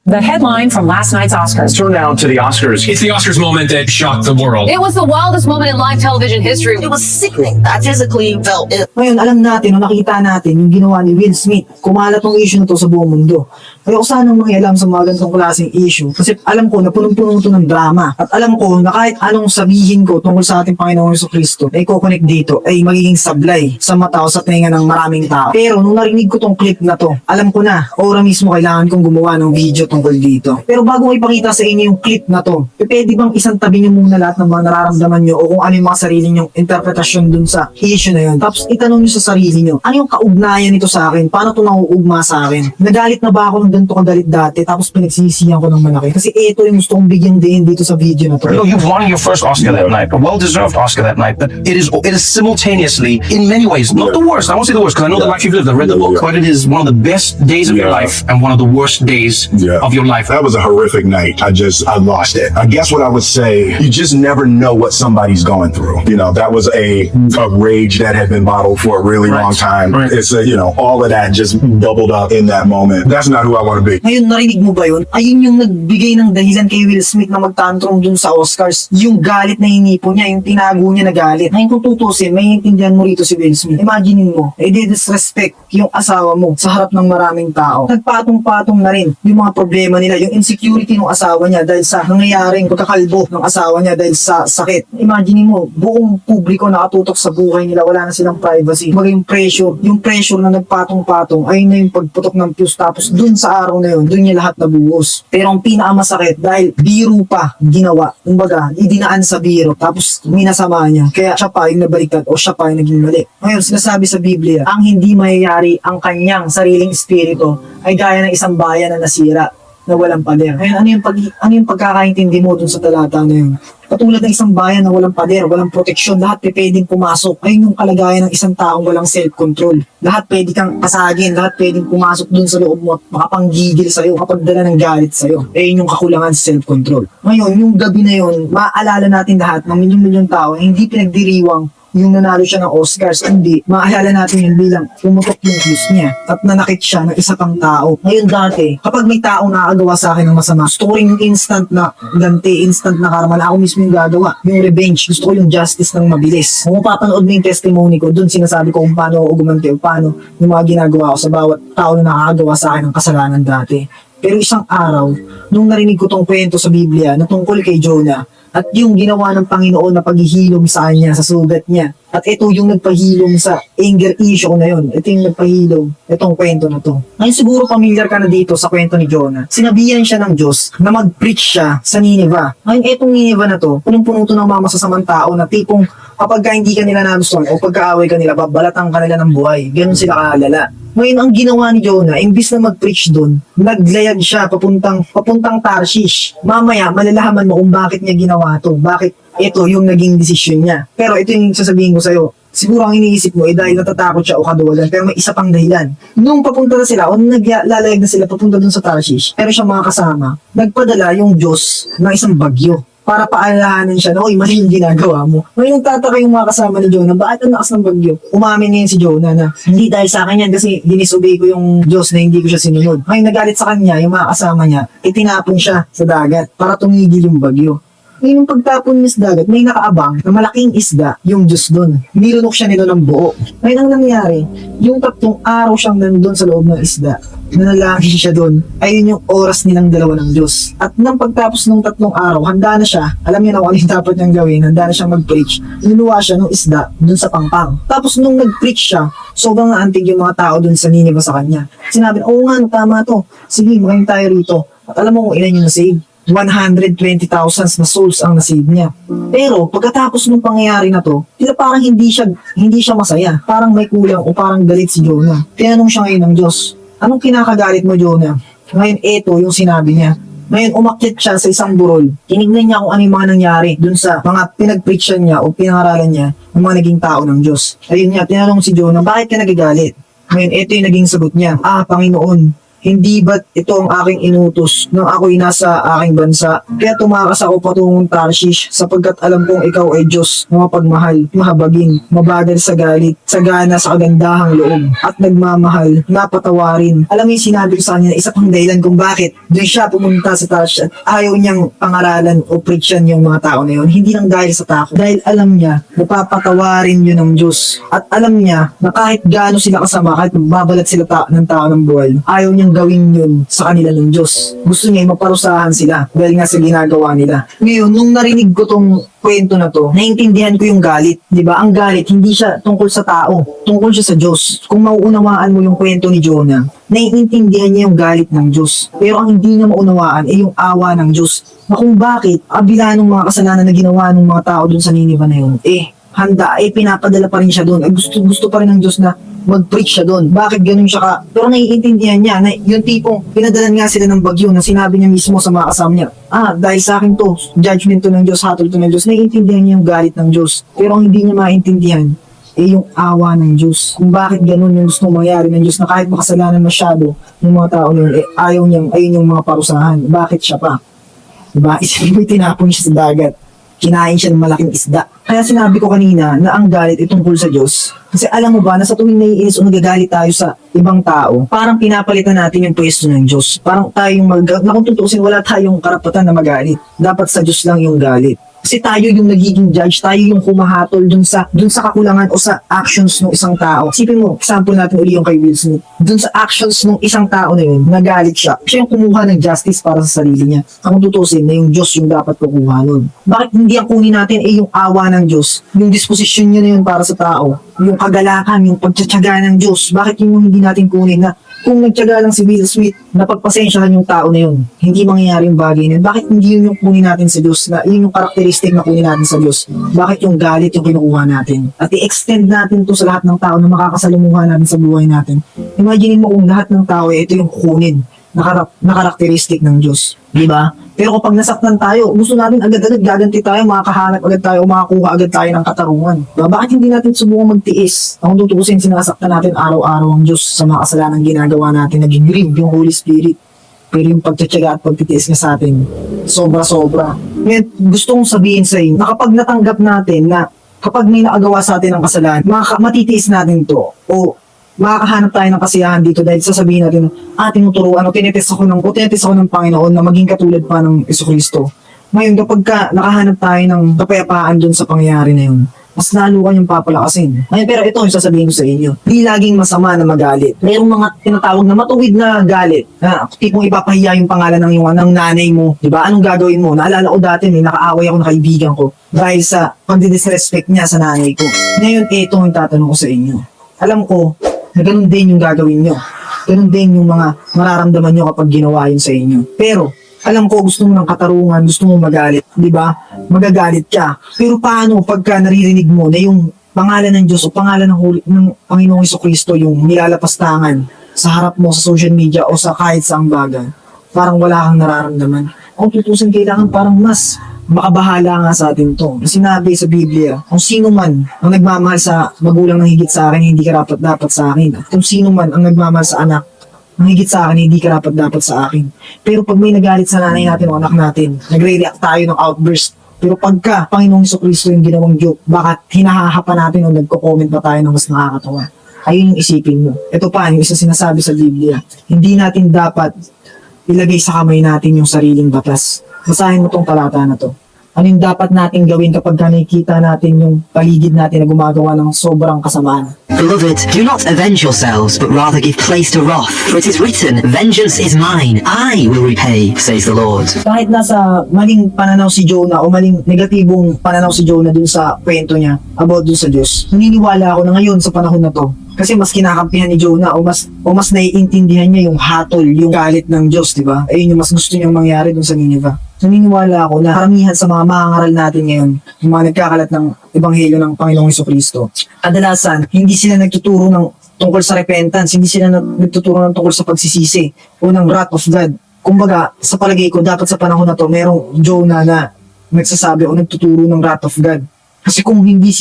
The headline from last night's Oscars. Turn now to the Oscars. It's the Oscars moment that shocked the world. It was the wildest moment in live television history. It was sickening. I physically felt it. Ngayon, alam natin, o nakita natin yung ginawa ni Will Smith. Kumalat tong issue na to sa buong mundo. Kaya ako sanang mangialam sa mga ganitong klaseng issue. Kasi alam ko na punong-puno to ng drama. At alam ko na kahit anong sabihin ko tungkol sa ating Panginoong Jesucristo na i-connect dito ay magiging sablay sa mata o sa tenga ng maraming tao. Pero nung narinig ko tong clip na to, alam ko na, ora mismo kailangan kong gumawa ng video tungkol dito. Pero bago ko ipakita sa inyo yung clip na to, pwede bang isang tabi nyo muna lahat ng mga nararamdaman nyo o kung ano yung mga sarili nyong interpretasyon dun sa issue na yun. Tapos itanong nyo sa sarili nyo, ano yung kaugnayan nito sa akin? Paano ito nauugma sa akin? Nagalit na ba ako ng ganito kagalit dati tapos pinagsisisihan ko ng malaki? Kasi ito yung gusto kong bigyan din dito sa video na to. You know, you won your first Oscar that night, a well-deserved Oscar that night, but it is simultaneously, in many ways, not the worst. I won't say the worst because I know the life you've lived. I read the book, but it is one of the best days of your life and one of the worst days of your life. That was a horrific night. I lost it. I guess what I would say, you just never know what somebody's going through. You know, that was a rage that had been bottled for a really long time. It's all of that just bubbled up in that moment. That's not who I want to be. Ngayon, narinig mo ba yun? Ayun yung nagbigay ng dahilan kay Will Smith na magtantrum dun sa Oscars. Yung galit na hinipo niya, yung tinago niya na galit. Ngayon kung tutusin, may intindihan mo rito si Will Smith. Imaginein mo, disrespect yung asawa mo sa harap ng maraming tao. Nagpatong-patong na rin yung mga problema nila, yung insecurity ng asawa niya dahil sa nangyayaring pagkakalbo ng asawa niya dahil sa sakit. Imagine mo, buong publiko nakatutok sa buhay nila, wala na silang privacy. Yung pressure na nagpatong-patong, ayun na yung pagputok ng fuse. Tapos dun sa araw na yun, dun niya lahat nabuhos. Pero ang pinakamasakit, dahil biro pa ginawa, kumbaga, idinaan sa biro, tapos minasama niya. Kaya siya pa yung nabaliktad o siya pa yung naging mali. Ngayon, sinasabi sa Biblia, ang hindi mayayari ang kanyang sariling espiritu ay gaya ng isang bayan na nasira na walang pader. Ngayon, ano yung pagkakaintindi mo dun sa talata na yun? Katulad ng isang bayan na walang pader, walang proteksyon, lahat pwedeng pumasok. Ayun yung kalagayan ng isang taong walang self-control. Lahat pwede kang kasagin, lahat pwedeng pumasok dun sa loob mo at makapanggigil sa'yo, makapagdala ng galit sa'yo. Ayun yung kakulangan sa self-control. Ngayon, yung gabi na yun, maaalala natin lahat ng milyon-milyon tao na hindi pinagdiriwang yung nanalo siya ng Oscars, hindi, maalala natin yun bilang pumutok yung fuse niya at nanakit siya ng isa pang tao. Ngayon dati, kapag may taong nakagawa sa akin ng masama, gusto ko rin yung instant na ganti, instant na karma na ako mismo yung gagawa. Yung revenge, gusto ko yung justice ng mabilis. Kung papanood mo yung testimony ko, dun sinasabi ko kung paano ako gumanti o paano yung mga ginagawa ko sa bawat tao na nakagawa sa akin ng kasalanan dati. Pero isang araw, nung narinig ko tong kwento sa Biblia na tungkol kay Jonah, at yung ginawa ng Panginoon na paghihilom sa kanya, sa sugat niya. At ito yung nagpahilom sa anger issue na yun. Ito yung nagpahilom, itong kwento na to. Ngayon siguro familiar ka na dito sa kwento ni Jonah. Sinabihan siya ng Diyos na mag-preach siya sa Nineveh. Ngayon itong Nineveh na to, punong-puno to ng mga masasamang tao na tipong kapag hindi ka nila nagustuhan o pagkaaway ka nila, babalatan ka nila ng buhay. Ganun sila kaalala. Ngayon, ang ginawa ni Jonah, imbis na mag-preach doon, naglayag siya papuntang Tarshish. Mamaya, malalaman mo kung bakit niya ginawa to. Bakit ito yung naging desisyon niya. Pero ito yung sasabihin ko sa'yo. Siguro ang iniisip mo dahil natatakot siya o kaduwalan. Pero may isa pang dahilan. Nung papunta na sila o naglalayag na sila papunta doon sa Tarshish, pero siya mga kasama, nagpadala yung Diyos ng isang bagyo para paalahanan siya na, mali yung ginagawa mo. Ngayon tataka yung mga kasama ni Jonah, bakit ang lakas ng bagyo? Umamin ngayon si Jonah na, hindi dahil sa akin yan kasi dinisobey ko yung Diyos na hindi ko siya sinunod. Ngayon nagalit sa kanya, yung mga kasama niya, itinapon siya sa dagat para tumigil yung bagyo. Ngayon yung pagtapon niya sa dagat, may nakaabang na malaking isda yung Diyos doon. Nilunok siya nila ng buo. Ngayon ang nangyari, yung 3 araw siyang nandun sa loob ng isda, nanalangin siya doon, ayun yung oras nilang dalawa ng Diyos. At nang pagtapos ng 3 araw, handa na siya, alam niya na kung ano yung dapat niyang gawin, handa na siyang mag-preach, ninuwa siya ng isda doon sa pangpang. Tapos nung nag-preach siya, sobrang naantig yung mga tao doon sa Nineveh sa kanya. Sinabi, oo nga, tama to, sige, magaling tayo rito. At alam mo kung ilan yung nasave? 120,000 na souls ang nasave niya. Pero pagkatapos ng pangyayari na to, tila parang hindi siya masaya. Parang may kulang o parang galit si Jonah. Tinanong siya ngayon ng Diyos, anong kinakagalit mo, Jonah? Ngayon ito yung sinabi niya. Ngayon umakyat siya sa isang burol. Tinignan niya kung ano yung mga nangyari dun sa mga pinag-preachan niya o pinangaralan niya ng mga naging tao ng Diyos. Ayun niya, tinanong si Jonah, bakit ka nagagalit? Ngayon ito yung naging sagot niya. Panginoon, hindi ba't ito ang aking inutos nang ako'y nasa aking bansa? Kaya tumakas ako patungong Tarshish sapagkat alam kong ikaw ay Diyos na mapagmahal, mahabagin, mabagal sa galit, sagana sa kagandahang loob, at nagmamahal, napatawarin. Alam mo yung sinabi ko sa kanya na isa pang dahilan kung bakit doon siya pumunta sa Tarshish at ayaw niyang pangaralan o preachyan yung mga tao na yun. Hindi lang dahil sa takot. Dahil alam niya, napapatawarin yun ng Diyos. At alam niya na kahit gaano sila kasama, kahit babalat sila ng tao ng buhay, ayaw niyang gawin yun sa kanila ng Diyos. Gusto niya maparusahan sila dahil nga sa ginagawa nila. Ngayon, nung narinig ko tong kwento na to, naintindihan ko yung galit. Diba? Ang galit, hindi siya tungkol sa tao. Tungkol siya sa Diyos. Kung mauunawaan mo yung kwento ni Jonah, naiintindihan niya yung galit ng Diyos. Pero ang hindi niya maunawaan ay yung awa ng Diyos. Na kung bakit, kabila ng mga kasalanan na ginawa ng mga tao dun sa Nineveh na yun, handa, pinapadala pa rin siya doon. Gusto pa rin ng Diyos na mag-preach siya doon. Bakit ganun siya ka? Pero naiintindihan niya na yung tipong pinadalan nga sila ng bagyo na sinabi niya mismo sa mga kasama niya, dahil sa akin to, judgment to ng Diyos, hatol to ng Diyos. Naiintindihan niya yung galit ng Diyos. Pero ang hindi niya maintindihan yung awa ng Diyos. Kung bakit ganun yung gusto mangyari ng Diyos na kahit makasalanan masyado ng mga tao na yun, ayun yung mga parusahan. Bakit siya pa? Diba? Isipin mo, tinapon siya sa dagat. Kinain siya ng malaking isda. Kaya sinabi ko kanina na ang galit ay tungkol sa Diyos. Kasi alam mo ba na sa tuwing naiinis o nagagalit tayo sa ibang tao, parang pinapalitan natin yung pwesto ng Diyos. Parang tayong na kung tutusin, wala tayong karapatan na magalit. Dapat sa Diyos lang yung galit. Kasi tayo yung nagiging judge, tayo yung kumahatol dun sa kakulangan o sa actions ng isang tao. Isipin mo, example natin uli yung kay Will Smith. Dun sa actions ng isang tao na yun, nagalit siya. Siya yung kumuha ng justice para sa sarili niya. Ang tutusin na yung Diyos yung dapat kukuha nun. Bakit hindi ang kunin natin yung awa ng Diyos? Yung disposition niya na yun para sa tao. Yung kagalakan, yung pagtsatsaga ng Diyos. Bakit yung hindi natin kunin na kung nagtyaga lang si Will Smith, napagpasensyahan yung tao na yun, hindi mangyayari yung bagay na yun. Bakit hindi yun yung kunin natin sa Diyos? Na yun yung karakteristik na kunin natin sa Diyos. Bakit yung galit yung kinukuha natin? At i-extend natin to sa lahat ng tao na makakasalumuha natin sa buhay natin. Imagine mo kung lahat ng tao, ito yung kunin na karakteristik ng Diyos. Diba? Pero kapag nasaktan tayo, gusto natin agad-agad gaganti tayo, makakahanap agad tayo, makakuha agad tayo ng katarungan. Diba? Bakit hindi natin subukang magtiis? Kung tutusin, sinasaktan natin araw-araw ang Diyos sa mga kasalanan ginagawa natin, naging grieve yung Holy Spirit. Pero yung pagtsatsaga at pagtitiis nga sa atin, sobra-sobra. Ngayon, gusto kong sabihin sa inyo, na kapag natanggap natin na kapag may nakagawa sa atin ng kasalanan, matitiis natin to, o makakahanap tayo ng kasiyahan dito dahil sasabihin natin, tinuturuan o tinitest ako ng Panginoon na maging katulad pa ng Jesucristo. Ngayon, kapag nakahanap tayo ng kapayapaan dun sa pangyayari na yun, mas lalo kanyang papalakasin. Ngayon, pero ito yung sasabihin ko sa inyo. Di laging masama na magalit. Mayroong mga tinatawag na matuwid na galit. Na tipong ipapahiya yung pangalan ng nanay mo. Diba? Anong gagawin mo? Naalala ko dati, may nakaaway ako na kaibigan ko dahil sa pagdidisrespect niya sa nanay ko. Ngayon, ito yung tatanong ko sa inyo. Alam ko, na ganun din yung gagawin nyo. Ganun din yung mga mararamdaman nyo kapag ginawa yun sa inyo. Pero, alam ko gusto mo ng katarungan, gusto mo magalit, di ba? Magagalit ka. Pero paano pagka naririnig mo na yung pangalan ng Diyos o pangalan ng Panginoong Jesucristo yung nilalapastangan sa harap mo sa social media o sa kahit saang bagay? Parang wala kang nararamdaman. Kung tutusin, kailangan parang mas makabahala nga sa atin to. Sinabi sa Biblia, kung sino man ang nagmamahal sa magulang ng higit sa akin, hindi karapat dapat sa akin. At kung sino man ang nagmamahal sa anak ng higit sa akin, hindi karapat dapat sa akin. Pero pag may nagalit sa nanay natin o anak natin, nagre-react tayo ng outburst. Pero pagka Panginoong Jesucristo yung ginawang joke, bakit hinahahapa natin o nagko-comment pa tayo ng mas nakakatawa? Ayun yung isipin mo. Ito pa, yung isa sinasabi sa Biblia, hindi natin dapat ilagay sa kamay natin yung sariling batas. Basahin mo tong talata na to. Ano yung dapat natin gawin kapag nakikita natin yung paligid natin na gumagawa ng sobrang kasamaan? Beloved, do not avenge yourselves, but rather give place to wrath. For it is written, Vengeance is mine, I will repay, says the Lord. Kahit nasa maling pananaw si Jonah o maling negatibong pananaw si Jonah dun sa kwento niya about dun sa Diyos, naniniwala ako na ngayon sa panahon na to, kasi mas kinakampihan ni Jonah o mas naiintindihan niya yung hatol, yung galit ng Diyos, di ba? Ayun yung mas gusto niyang mangyari dun sa Nineveh. Naniniwala ako na karamihan sa mga mangangaral natin ngayon, yung mga nagkakalat ng Ebanghelyo ng Panginoong Jesucristo, kadalasan, hindi sila nagtuturo ng tungkol sa repentance, hindi sila nagtuturo ng tungkol sa pagsisisi o ng wrath of God. Kumbaga, sa palagay ko, dapat sa panahon na to, merong Jonah na nagsasabi o nagtuturo ng wrath of God. Kasi kung hindi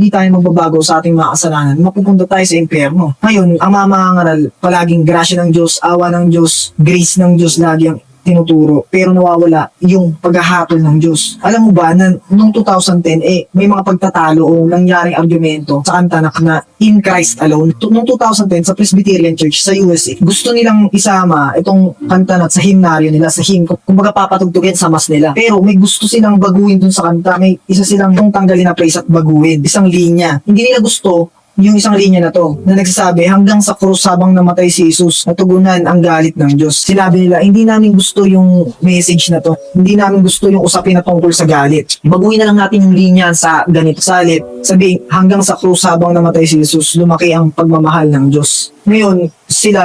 tayo magbabago sa ating mga kasalanan, mapupunta tayo sa impyerno. Ngayon, ang mamangaral, palaging grasya ng Diyos, awa ng Diyos, grace ng Diyos lagi ang tinuturo, pero nawawala yung paghahatol ng Diyos. Alam mo ba na noong 2010, may mga pagtatalo o nangyaring argumento sa kantanak na in Christ alone. Noong 2010 sa Presbyterian Church sa USA, gusto nilang isama itong kantanat sa hymnaryo nila, sa hymn, kumbaga papatugtugin sa mas nila. Pero may gusto silang baguhin dun sa kanta, may isa silang tanggalin na praise at baguhin, isang linya. Hindi nila gusto yung isang linya na to, na nagsasabi, hanggang sa krus habang namatay si Jesus, natugunan ang galit ng Diyos. Sinabi nila, hindi namin gusto yung message na to. Hindi namin gusto yung usapin na tungkol sa galit. Baguhin na lang natin yung linya sa ganito. Salit, sabihin, hanggang sa krus habang namatay si Jesus, lumaki ang pagmamahal ng Diyos. Ngayon,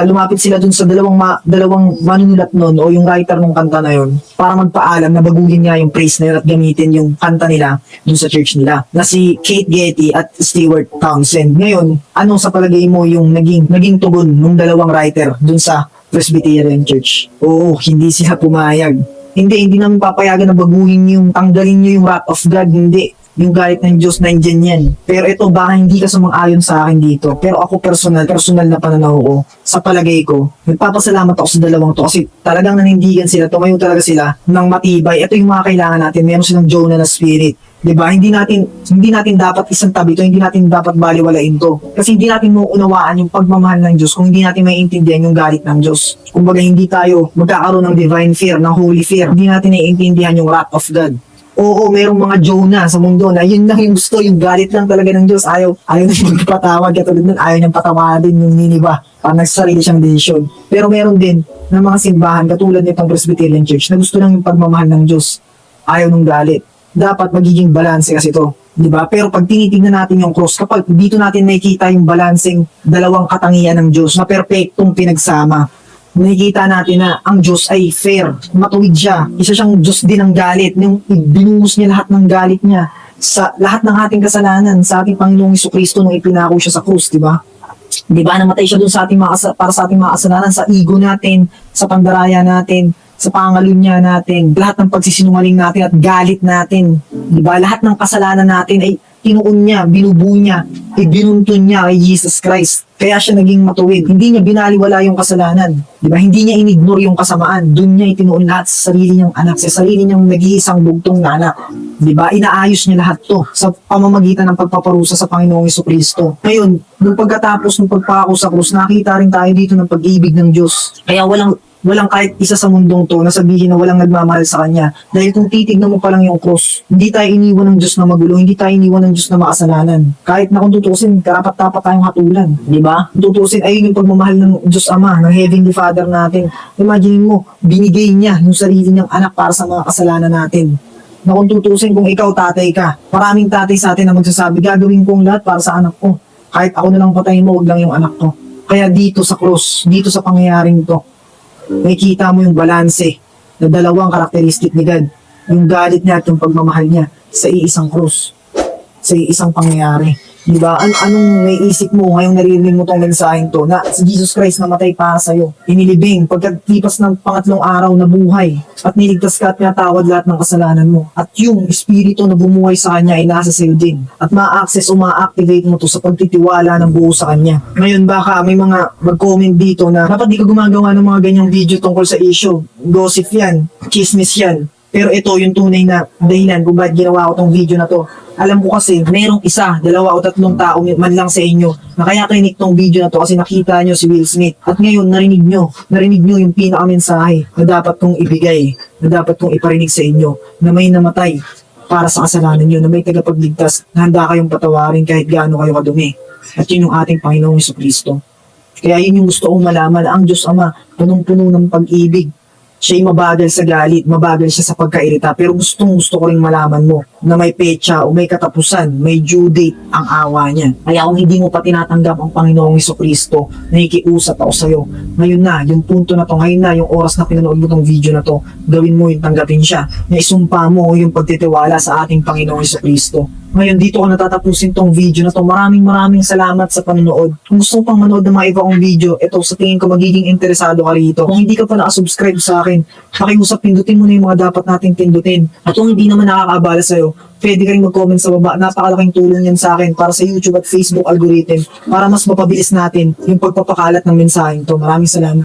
lumapit sila dun sa dalawang manunulat nun o yung writer ng kanta na yun para magpaalam na baguhin nga yung praise na yun at gamitin yung kanta nila dun sa church nila na si Kate Getty at Stewart Townsend. Ngayon, anong sa palagay mo yung naging tugon ng dalawang writer dun sa Presbyterian Church? Oo, hindi sila pumayag. Hindi namin papayagan na baguhin yung tanggalin nyo yung wrath of God, hindi. Yung galit ng Diyos, nandiyan yan. Pero ito, baka hindi ka sumang-ayon sa akin dito. Pero ako personal na pananaw ko, sa palagay ko, nagpapasalamat ako sa dalawang to kasi talagang nanindigan sila, tumayo talaga sila ng matibay. Ito yung mga kailangan natin. Meron silang Jonah na spirit. Diba? Hindi natin dapat isang tabi to, hindi natin dapat baliwalain to. Kasi hindi natin mauunawaan yung pagmamahal ng Diyos kung hindi natin maiintindihan yung galit ng Diyos. Kumbaga hindi tayo magkakaroon ng divine fear, ng holy fear. Hindi natin naiintindihan yung wrath of God. Oo, merong mga Jonah sa mundo na yun lang yung gusto, yung galit lang talaga ng Diyos. Ayaw nang magpatawad, katulad nun, ayaw niyang patawadin yung Nineveh. Parang nagsarili siyang desisyon. Pero meron din ng mga simbahan, katulad nitong Presbyterian Church, na gusto lang yung pagmamahal ng Diyos. Ayaw nung galit. Dapat magiging balanse kasi ito. Diba? Pero pag tinitignan natin yung cross, kapag dito natin nakikita yung balancing dalawang katangian ng Diyos na perpektong pinagsama, nakikita natin na ang Diyos ay fair, matuwid siya. Isa siyang Diyos din ng galit, yung binuhos niya lahat ng galit niya sa lahat ng ating kasalanan, sa ating Panginoong Jesucristo nung ipinako siya sa krus, di ba? Di ba, namatay siya dun sa ating para sa ating mga kasalanan, sa ego natin, sa pandaraya natin, sa pangalunya natin, lahat ng pagsisinungaling natin at galit natin. Di ba? Lahat ng kasalanan natin ay tinuon niya, binubuo niya, ibinuntun niya kay Jesus Christ. Kaya siya naging matuwid. Hindi niya binaliwala yung kasalanan. Di ba? Hindi niya inignore yung kasamaan. Doon niya itinuon lahat sa sarili niyang anak, sa sarili niyang nag-iisang bugtong na anak. Di ba? Inaayos niya lahat to sa pamamagitan ng pagpaparusa sa Panginoong Jesucristo. Ngayon, nung pagkatapos ng pagpako sa krus, nakita rin tayo dito ng pag-ibig ng Diyos. Kaya walang kahit isa sa mundong to na sabihin na walang nagmamahal sa Kanya. Dahil kung titignan mo pa lang yung cross, hindi tayo iniwan ng Diyos na magulo, hindi tayo iniwan ng Diyos na makasalanan. Kahit na kung tutusin, karapat-dapat tayong hatulan. Di ba? Kung tutusin, ayun yung pagmamahal ng Diyos Ama, ng Heavenly Father natin. Imagine mo, binigay niya yung sarili niyang anak para sa mga kasalanan natin. Na kung tutusin, kung ikaw tatay ka, maraming tatay sa atin na magsasabi, gagawin kong lahat para sa anak ko. Kahit ako na lang patayin mo, wag lang yung anak ko. Kaya dito sa cross, dito sa pangyayaring to, makikita mo yung balanse na dalawang karakteristik ni God. Yung galit niya at yung pagmamahal niya sa iisang krus, sa iisang pangyayari. Diba? Anong naiisip mo ngayong naririnig mo tong mensaheng to na si Jesus Christ namatay para sa'yo, inilibing pagkatipas ng pangatlong araw na buhay at niligtas ka at natawad lahat ng kasalanan mo, at yung espiritu na bumuhay sa kanya ay nasa sa'yo din at ma-access o ma-activate mo to sa pagtitiwala ng buo sa kanya. Ngayon baka may mga mag-comment dito na dapat di ka gumagawa ng mga ganyang video tungkol sa issue, gossip yan, chismis yan. Pero ito yung tunay na dahilan kung bakit ginawa ko tong video na to. Alam ko kasi mayroong isa, dalawa o tatlong tao man lang sa inyo na kaya klinik tong video na to kasi nakita nyo si Will Smith. At ngayon narinig nyo yung pinakamensahe na dapat kong ibigay, na dapat kong iparinig sa inyo, na may namatay para sa kasalanan nyo, na may tagapagligtas, na handa kayong patawarin kahit gaano kayo kadumi. At yun yung ating Panginoong Jesucristo. Kaya yun yung gusto kong malaman, ang Diyos Ama, punong-puno ng pag-ibig. Siya'y mabagal sa galit, mabagal siya sa pagkairita, pero gusto ko rin malaman mo na may petsa o may katapusan, may due date ang awa niya. Kaya kung hindi mo pa tinatanggap ang Panginoong Jesucristo, nakikiusap ako sa'yo. Ngayon na, yung punto na to, ngayon na, yung oras na pinanood mo tong video na to, gawin mo yung tanggapin siya, na isumpa mo yung pagtitiwala sa ating Panginoong Jesucristo. Ngayon, dito ko natatapusin tong video na to. Maraming salamat sa panonood. Kung gusto mo pang manood ng mga iba kong video, ito sa tingin ko magiging interesado ka rito. Kung hindi ka pa nakasubscribe sa akin, pakiusap, pindutin mo na yung mga dapat nating pindutin. At kung hindi naman nakakaabala sa'yo, pwede ka rin mag-comment sa baba. Napakalaking tulong yan sa akin para sa YouTube at Facebook algorithm para mas mapabilis natin yung pagpapakalat ng mensaheng to. Maraming salamat.